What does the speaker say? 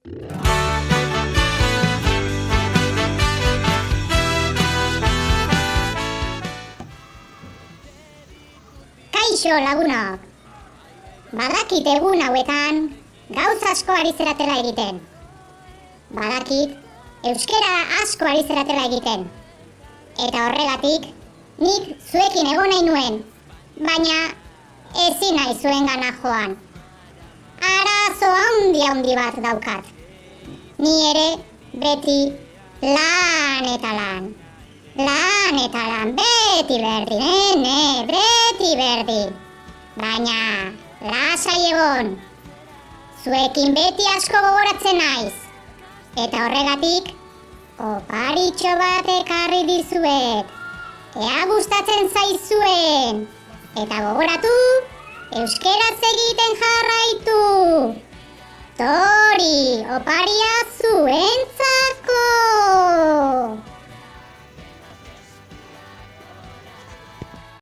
Kaixo lagunok! Badakit egun hauetan gauza asko ari zeratela egiten. Badakit euskara asko ari zeratela egiten. Eta horregatik nik zuekin egon nahi nuen, baina ezin nahi zuengana joan. Arazo handi bat daukat. Ni ere beti lan eta lan. Lan eta lan, beti berdin, beti berdin. Baina, lasai egon. Zuekin beti asko gogoratzen naiz. Eta horregatik, oparitxo bat ekarri dizuet. Ea gustatzen zaizuen. Eta gogoratu, euskeraz egiten jarraitu. Tori, oparia zuentzat.